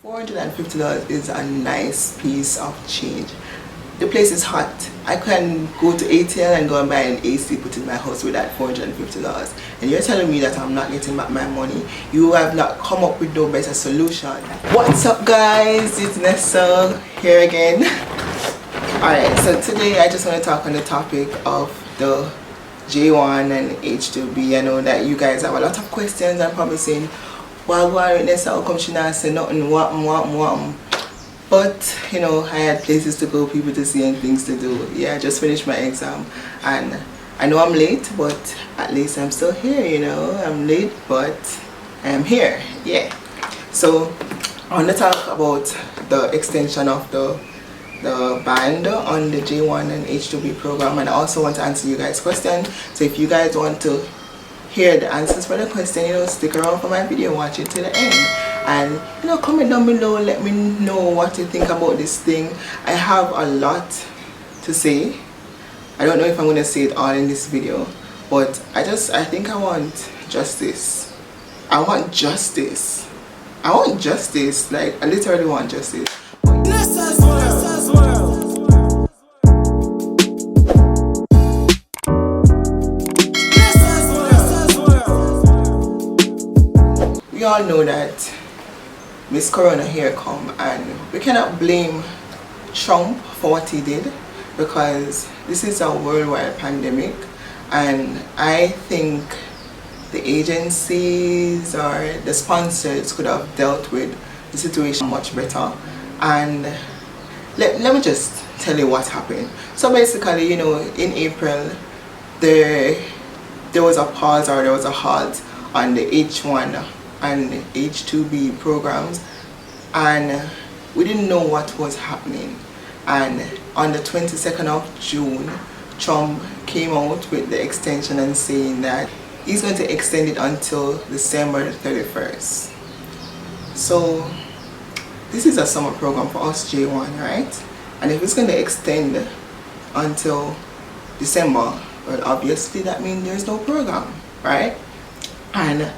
$450 is a nice piece of change. The place is hot. I can go to ATL and go and buy an AC put in my house with that $450. And you're telling me that I'm not getting back my money? You have not come up with no better solution. What's up guys? It's Nessa here again. Alright, so today I just want to talk on the topic of the J1 and H2B. I know that you guys have a lot of questions and probably saying, well, why Nessa, how come she not say nothing, what. But you know, I had places to go, people to see and things to do. Yeah, I just finished my exam and I know I'm late, but at least I'm still here, you know. I'm late, but I'm here. Yeah. So I want to talk about the extension of the band on the J1 and H2B program, and I also want to answer you guys' questions. So if you guys want to hear the answers for the question, you know, stick around for my video, watch it to the end, and you know, comment down below, let me know what you think about this thing. I have a lot to say. I don't know if I'm going to say it all in this video, but I think I want justice. I want justice. I want justice. Like, I literally want justice. We all know that Miss Corona here come, and we cannot blame Trump for what he did, because this is a worldwide pandemic, and I think the agencies or the sponsors could have dealt with the situation much better. And let me just tell you what happened. So basically, you know, in April there was a pause, or there was a halt on the H1 and H2B programs, and we didn't know what was happening. And on the 22nd of June, Trump came out with the extension and saying that he's going to extend it until December 31st. So this is a summer program for us J1, right? And if it's going to extend until December, well, obviously that means there's no program, right? And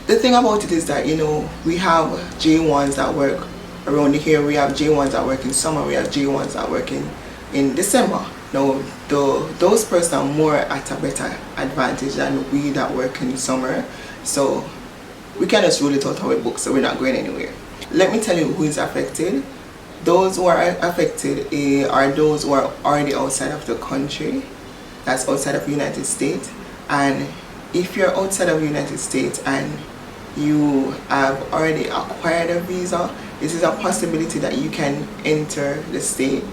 the thing about it is that, you know, we have J1s that work around here, we have J1s that work in summer, we have J1s that work in December. Now, those persons are more at a better advantage than we that work in summer. So we can just rule it out of our book, so we're not going anywhere. Let me tell you who is affected. Those who are affected are those who are already outside of the country. That's outside of the United States. And if you're outside of the United States and you have already acquired a visa, this is a possibility that you can enter the state.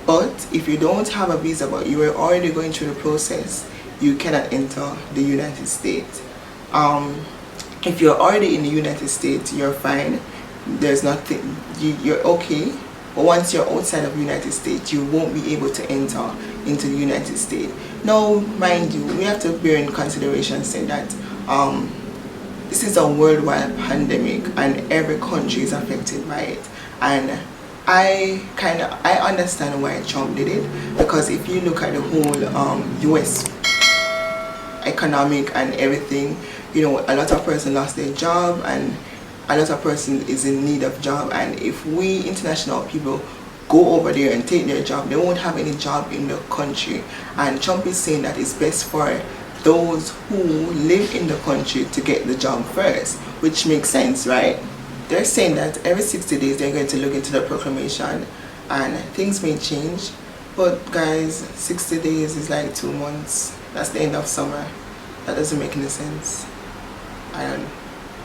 But if you don't have a visa but you are already going through the process, you cannot enter the United States. If you're already in the United States, you're fine. There's nothing, you're okay. But once you're outside of the United States, you won't be able to enter into the United States. Now, mind you, we have to bear in consideration saying that this is a worldwide pandemic and every country is affected by it. And I understand why Trump did it, because if you look at the whole US economic and everything, you know, a lot of persons lost their job and a lot of persons is in need of job, and if we international people go over there and take their job, they won't have any job in the country. And Trump is saying that it's best for those who live in the country to get the job first, which makes sense, right? They're saying that every 60 days they're going to look into the proclamation and things may change. But guys, 60 days is like 2 months. That's the end of summer. That doesn't make any sense.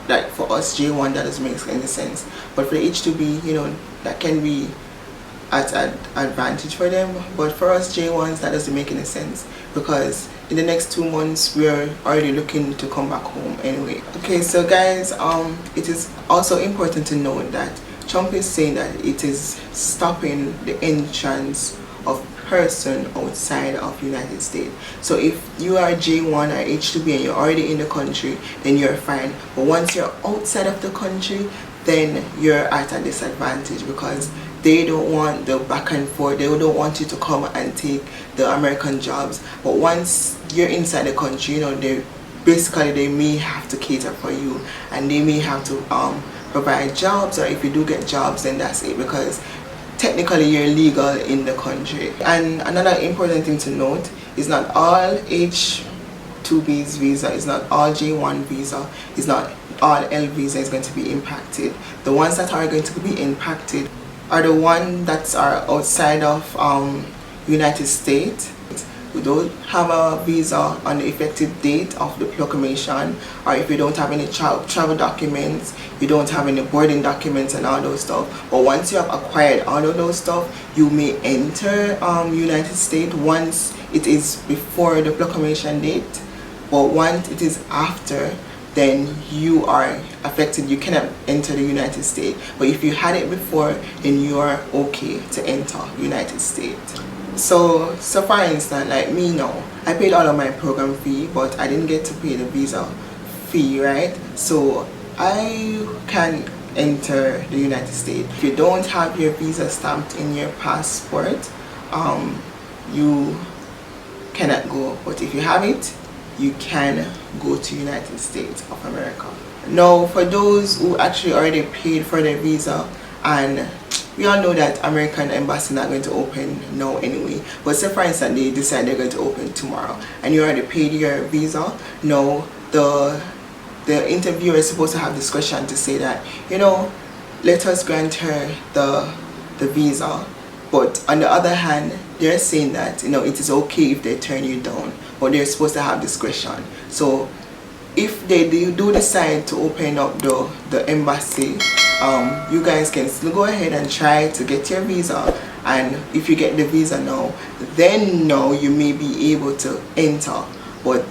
Like for us J1, that doesn't make any sense. But for the H2B, you know, that can be at an advantage for them. But for us J1s, that doesn't make any sense, because in the next 2 months we're already looking to come back home anyway. Okay, so guys, it is also important to note that Trump is saying that it is stopping the entrance of person outside of United States. So if you are J1 or H2B and you're already in the country, then you're fine. But once you're outside of the country, then you're at a disadvantage, because they don't want the back and forth. They don't want you to come and take the American jobs. But once you're inside the country, you know, they may have to cater for you, and they may have to provide jobs, or if you do get jobs, then that's it, because technically you're legal in the country. And another important thing to note is not all H2B's visa, is not all J1 visa, is not all L visa is going to be impacted. The ones that are going to be impacted are the ones that are outside of United States, who don't have a visa on the effective date of the proclamation, or if you don't have any travel documents, you don't have any boarding documents and all those stuff. But once you have acquired all of those stuff, you may enter United States once it is before the proclamation date. But once it is after, then you are affected. You cannot enter the United States. But if you had it before, then you are okay to enter United States. So for instance, like me now, I paid all of my program fee, but I didn't get to pay the visa fee, right? So I can enter the United States. If you don't have your visa stamped in your passport, you cannot go. But if you have it, you can go to United States of America. Now, for those who actually already paid for their visa, and we all know that American embassy not going to open now anyway, but say for instance they decide they're going to open tomorrow and you already paid your visa, now the interviewer is supposed to have discretion to say that, you know, let us grant her the visa. But on the other hand, they're saying that, you know, it is okay if they turn you down, but they're supposed to have discretion. So if they do decide to open up the embassy, you guys can still go ahead and try to get your visa, and if you get the visa now, then now you may be able to enter. But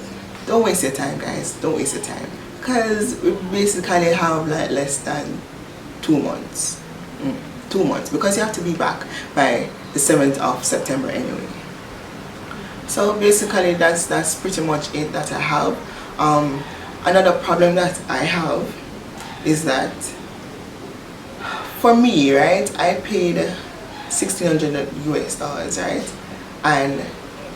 don't waste your time, guys, don't waste your time, because we basically have like less than 2 months. 2 months, because you have to be back by the 7th of September anyway. So basically that's pretty much it that I have. Another problem that I have is that for me, right, I paid $1,600 US, right? And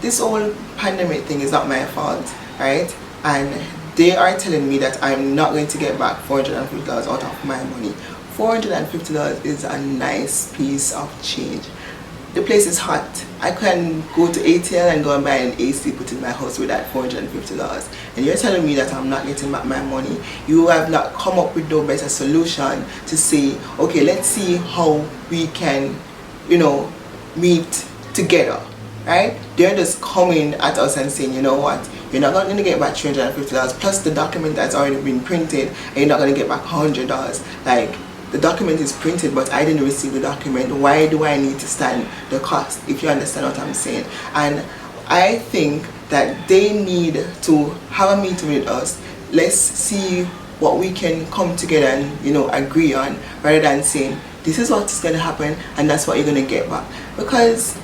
this whole pandemic thing is not my fault, right? And they are telling me that I'm not going to get back $450 out of my money. $450 is a nice piece of change. The place is hot. I can go to ATL and go and buy an AC, put in my house with that $450. And you're telling me that I'm not getting back my money. You have not come up with no better solution to say, okay, let's see how we can, you know, meet together, right? They're just coming at us and saying, you know what, you're not going to get back $350 plus the document that's already been printed, and you're not going to get back $100. Like, the document is printed, but I didn't receive the document. Why do I need to stand the cost, if you understand what I'm saying? And I think that they need to have a meeting with us. Let's see what we can come together and, you know, agree on, rather than saying this is what's going to happen and that's what you're going to get back. Because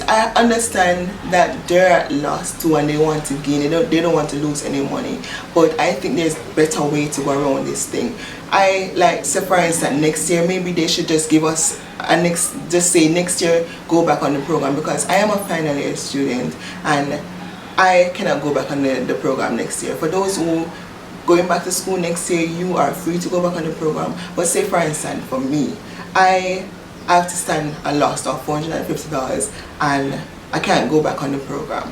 I understand that they're at loss too and they want to gain. They don't want to lose any money. But I think there's a better way to go around this thing. I like, say for instance, next year maybe they should just give us a just say next year go back on the program, because I am a final year student and I cannot go back on the program next year. For those who going back to school next year, you are free to go back on the program. But say for instance, for me, I have to stand a loss of $450 and I can't go back on the program.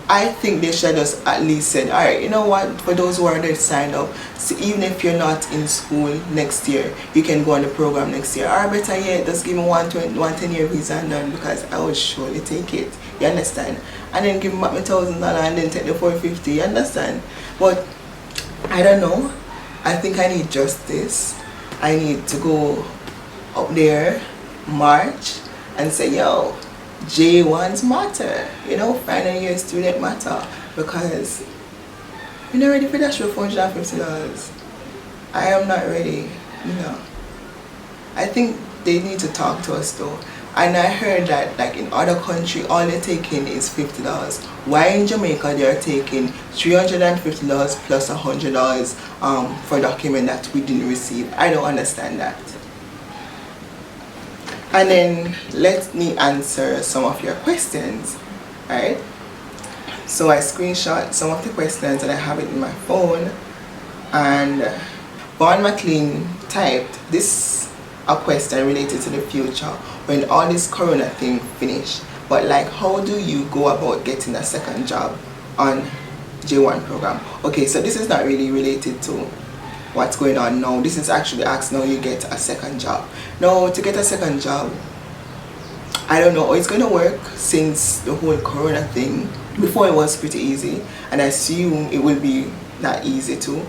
I think they should just at least said, alright, you know what, for those who are already signed up, so even if you're not in school next year, you can go on the program next year. Or better yet, just give me one 10-year visa and done, because I would surely take it. You understand? And then give me back my $1,000 and then take the $450. You understand? But I don't know. I think I need justice. I need to go up there, march, and say, yo, J1s matter, you know, final year student matter, because you're not ready for that show $450. I am not ready, you know. I think they need to talk to us though. And I heard that like in other countries all they're taking is $50. Why in Jamaica they're taking $350 plus $100 for a document that we didn't receive? I don't understand that. And then let me answer some of your questions, right? So I screenshot some of the questions and I have it in my phone, and Vaughn McLean typed this a question related to the future when all this corona thing finished. But like, how do you go about getting a second job on J1 program? Okay, so this is not really related to what's going on now. This is actually asking how you get a second job. Now, to get a second job, I don't know how it's going to work since the whole corona thing. Before it was pretty easy, and I assume it will be that easy too,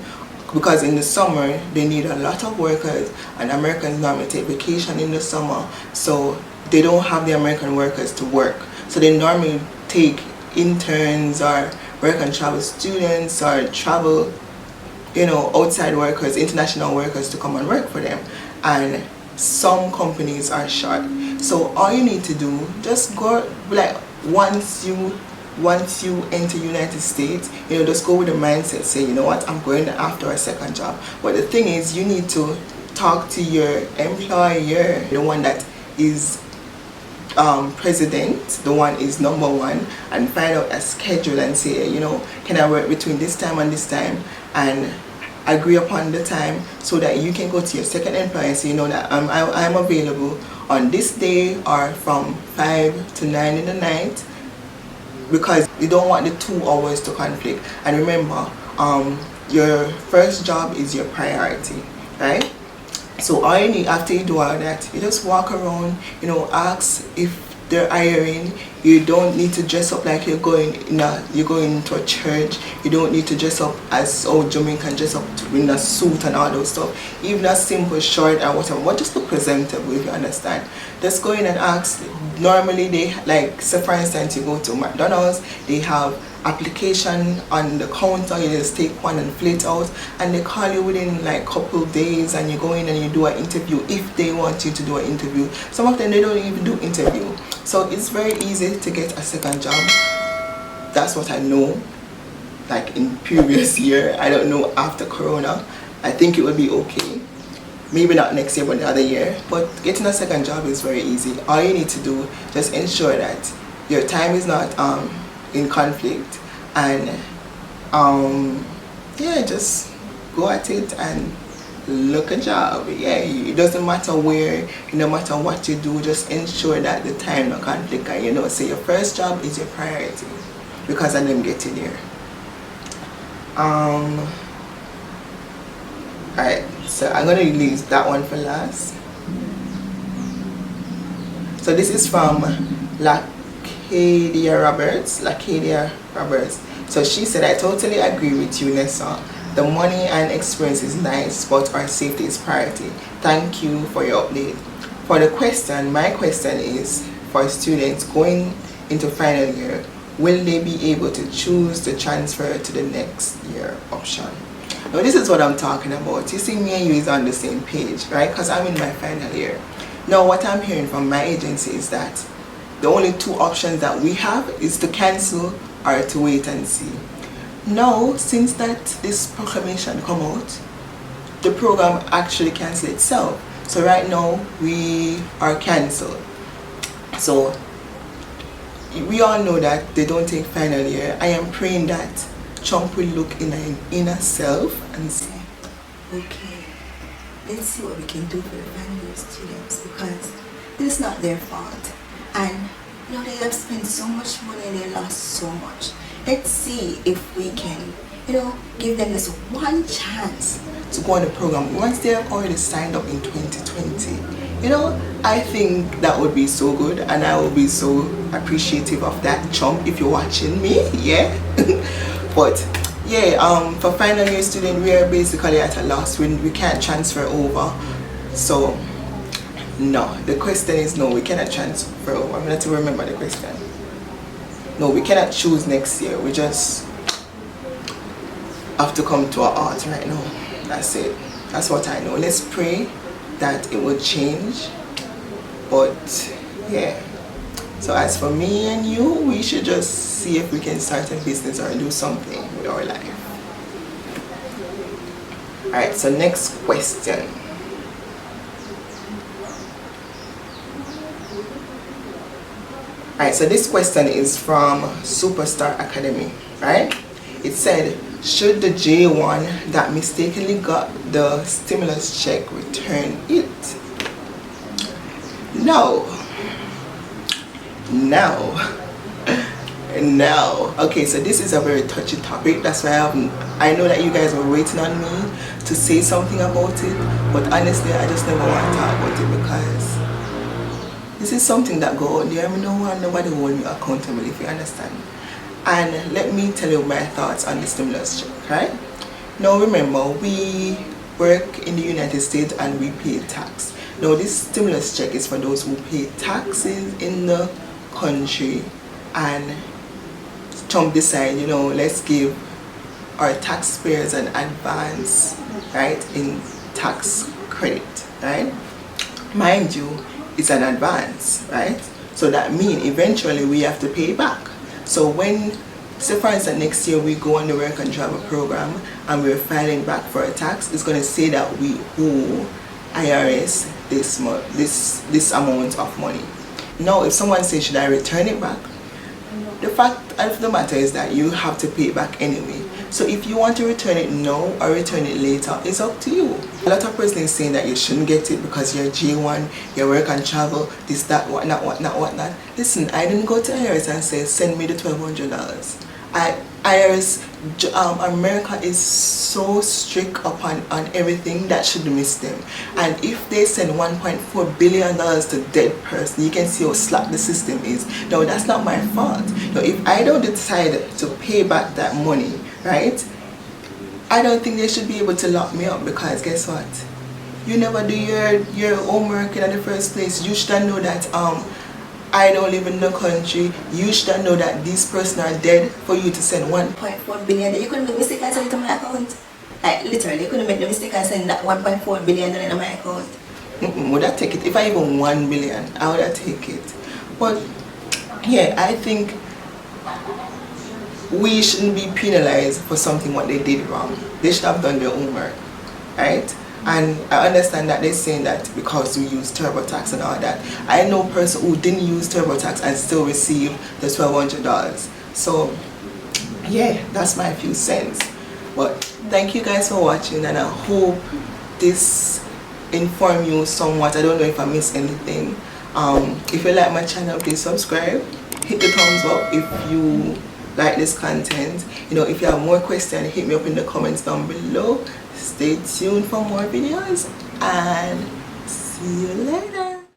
because in the summer they need a lot of workers, and Americans normally take vacation in the summer, so they don't have the American workers to work. So they normally take interns or work and travel students or travel, you know, outside workers, international workers to come and work for them. And some companies are short. So all you need to do, just go, like, once you enter United States, you know, just go with the mindset, say, you know what, I'm going after a second job. But the thing is, you need to talk to your employer, the one that is president, the one is number one, and find out a schedule and say, you know, can I work between this time and this time, and agree upon the time so that you can go to your second employer and say, you know, that I'm available on this day or from 5 to 9 in the night, because you don't want the 2 hours to conflict. And remember, your first job is your priority, right? So all you need, after you do all that, you just walk around, you know, ask if they're hiring. You don't need to dress up like you're going to a church. You don't need to dress up as Jamaican dress up in a suit and all those stuff. Even a simple short or whatever, but just look presentable, if you understand. Just go in and ask. Normally they, like, say for instance, you go to McDonald's, they have application on the counter, you just take one and fill it out, and they call you within like couple days, and you go in and you do an interview if they want you to do an interview. Some of them, they don't even do interview. So it's very easy to get a second job. That's what I know, like in previous year. I don't know after corona. I think it will be okay. Maybe not next year, but the other year. But getting a second job is very easy. All you need to do, just ensure that your time is not in conflict, and yeah, just go at it and look a job. Yeah, it doesn't matter where, no matter what you do, just ensure that the time no conflict, and, you know, say your first job is your priority, because of them getting there. Alright, so I'm gonna leave that one for last. So this is from Lacadia Roberts. So she said, I totally agree with you, Nessa. The money and experience is nice, but our safety is priority. Thank you for your update. For the question, my question is, for students going into final year, will they be able to choose the transfer to the next year option? Now this is what I'm talking about. You see, me and you is on the same page, right? Because I'm in my final year. Now what I'm hearing from my agency is that the only 2 options that we have is to cancel or to wait and see. Now, since that this proclamation come out, the program actually cancelled itself. So right now we are cancelled. So we all know that they don't take final year. I am praying that Trump will look in an inner self and say, okay, let's see what we can do for the final year students, because it's not their fault. And you know, they have spent so much money and they lost so much. Let's see if we can, you know, give them this one chance to go on the program once they have already signed up in 2020. You know, I think that would be so good, and I will be so appreciative of that, Trump, if you're watching me, yeah. But yeah, for final year student, we are basically at a loss. We can't transfer over. So no, the question is no, we cannot transfer over. I'm going to remember the question. No, we cannot choose next year. We just have to come to our art right now. That's it. That's what I know. Let's pray that it will change. But yeah. So as for me and you, we should just see if we can start a business or do something with our life. Alright, so next question. Alright, so this question is from Superstar Academy, right? It said, should the J1 that mistakenly got the stimulus check return it? No. Okay, so this is a very touchy topic. That's why I know that you guys were waiting on me to say something about it, but honestly I just never want to talk about it because this is something that go on there. I don't want nobody hold me accountable, if you understand. And let me tell you my thoughts on the stimulus check, right? Now remember, we work in the United States and we pay tax. Now this stimulus check is for those who pay taxes in the country, and Trump decided, you know, let's give our taxpayers an advance, right, in tax credit, right? Mind you, it's an advance, right? So that means eventually we have to pay back. So when, say for instance, next year we go on the work and travel program and we're filing back for a tax, it's going to say that we owe IRS this amount of money. Now if someone says, should I return it back? The fact of the matter is that you have to pay it back anyway. So if you want to return it now or return it later, it's up to you. A lot of persons saying that you shouldn't get it because you're J1, you work and travel, this, that, whatnot. Listen, I didn't go to IRS and say, send me the $1,200. IRS, America is so strict upon everything that should miss them. And if they send $1.4 billion to dead person, you can see how slack the system is. No, that's not my fault. Now, if I don't decide to pay back that money, right, I don't think they should be able to lock me up, because guess what? You never do your homework in the first place. You should know that I don't live in the country. You should know that this person are dead for you to send 1.4 billion. You couldn't make a mistake and send it to my account. Like literally, you couldn't make the mistake and send that 1.4 billion in my account. Would I take it? If I even 1 billion, I would have take it. But yeah, I think we shouldn't be penalized for something what they did wrong. They should have done their homework, right? And I understand that they're saying that because we use TurboTax and all that. I know a person who didn't use TurboTax and still received the $1,200. So yeah, that's my few cents. But thank you guys for watching, and I hope this informed you somewhat. I don't know if I missed anything. If you like my channel, please subscribe, hit the thumbs up if you like this content. You know, if you have more questions, hit me up in the comments down below. Stay tuned for more videos and see you later.